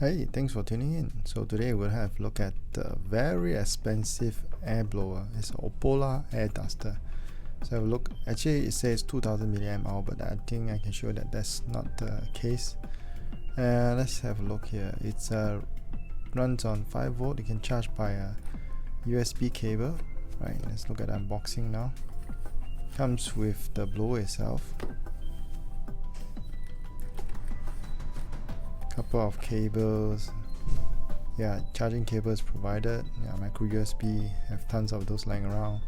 Hey, thanks for tuning in. So today we'll have a look at the very expensive air blower. It's an Opolar Air Duster. So have a look. Actually, it says 2000 milliamp hour, but I think I can show that that's not the case. Let's have a look here. It's runs on 5 volt. You can charge by a USB cable. Right. Let's look at unboxing now. Comes with the blower itself. Couple of cables, charging cables provided, micro USB, have tons of those lying around,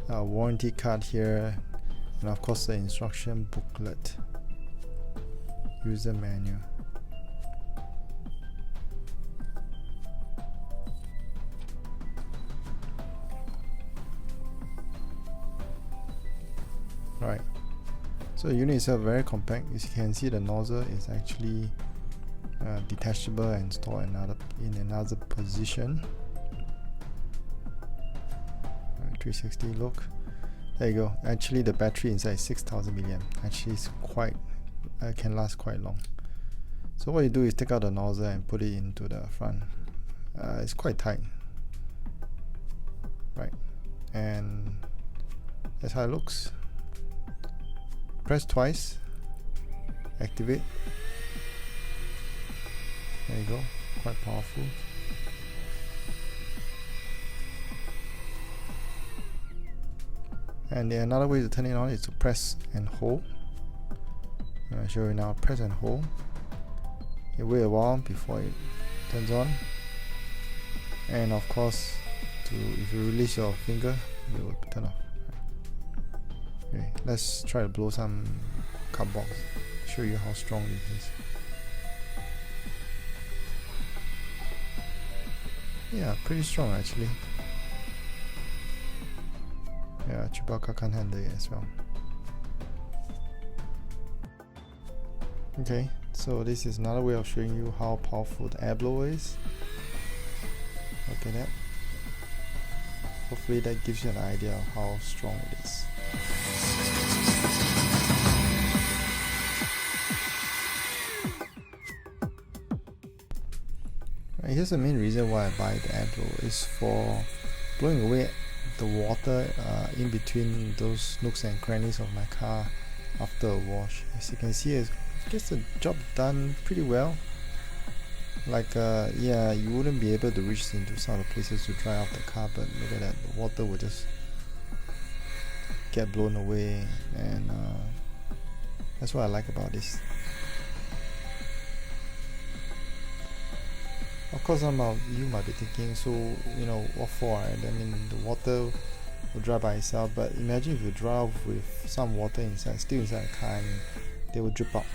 warranty card here, and of course the instruction booklet, user manual. Right, so the unit itself very compact. As you can see, the nozzle is actually detachable and stored in another position. 360 look. There you go. Actually, the battery inside is 6000 milliamp. Actually, it's quite can last quite long. So what you do is take out the nozzle and put it into the front. It's quite tight, right? And that's how it looks. Press twice. Activate. There you go, quite powerful. And another way to turn it on is to press and hold. I'll show you now. Press and hold. You wait a while before it turns on. And of course, if you release your finger, it will turn off. Okay, let's try to blow some cardboard. Show you how strong it is. Yeah, pretty strong actually. Yeah, Chewbacca can't handle it as well. Okay, so this is another way of showing you how powerful the air blower is. Look at that. Hopefully that gives you an idea of how strong it is. Here's the main reason why I buy the air blower is for blowing away the water in between those nooks and crannies of my car after a wash. As you can see, it gets the job done pretty well. Like you wouldn't be able to reach into some of the places to dry off the car, but look at that, the water will just get blown away, and that's what I like about this. Of course, some of you might be thinking, so what for? Right? I mean, the water will dry by itself, but imagine if you drive with some water still inside the car, and they will drip out.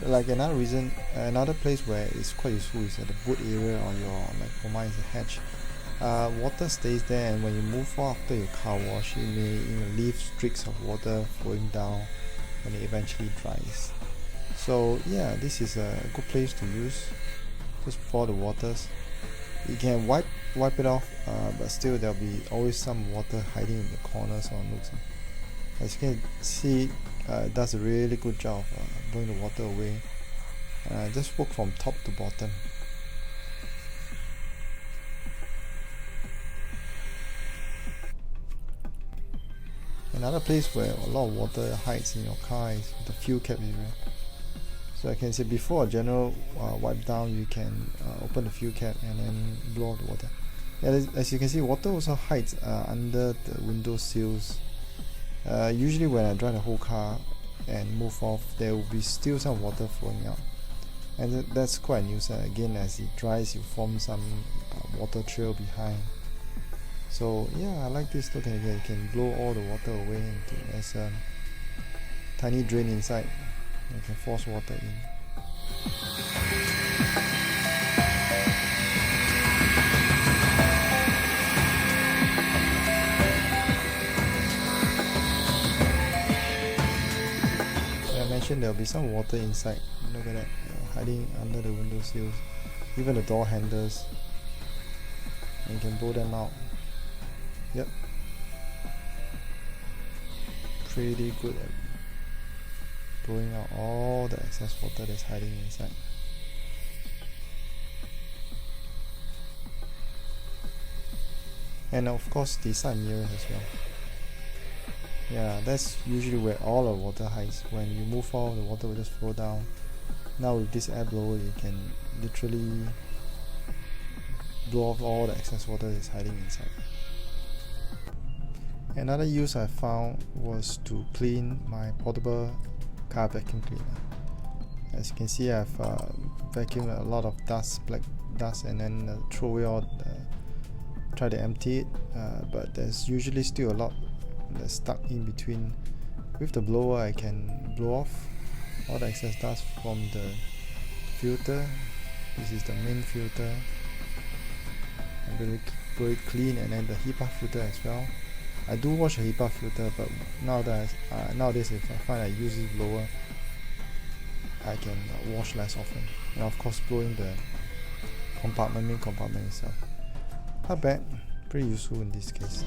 Like another place where it's quite useful is at the boot area, or for mine is a hatch. Water stays there, and when you move after your car wash, it may leave streaks of water flowing down when it eventually dries. So yeah, this is a good place to use. Just pour the waters. You can wipe it off, but still there'll be always some water hiding in the corners or nooks. As you can see, it does a really good job of blowing the water away. Just work from top to bottom. Another place where a lot of water hides in your car is the fuel cap area. So I can say before a general wipe down, you can open the fuel cap and then blow out the water. As you can see, water also hides under the window sills. Usually when I dry the whole car and move off, there will be still some water flowing out, and that's quite a nuisance. Again, as it dries, you form some water trail behind. So yeah, I like this. Look at it, you can blow all the water away. There's a tiny drain inside. You can force water in. I mentioned there will be some water inside. Look at that, hiding under the window sills, even the door handles. And you can blow them out. Yep, pretty good at blowing out all the excess water that's hiding inside. and of course the side mirrors as well. Yeah, that's usually where all the water hides. When you move forward, the water will just flow down. Now with this air blower, you can literally blow off all the excess water that's hiding inside. Another use I found was to clean my portable car vacuum cleaner. As you can see, I've vacuumed a lot of dust, black dust, and then throw away all try to empty it, but there's usually still a lot that's stuck in between. With the blower, I can blow off all the excess dust from the filter. This is the main filter. I'm going to blow it clean, and then the HEPA filter as well. I do wash the HEPA filter, but nowadays if I find I use this blower, I can wash less often. And of course, blowing the main compartment itself. Not bad, pretty useful in this case.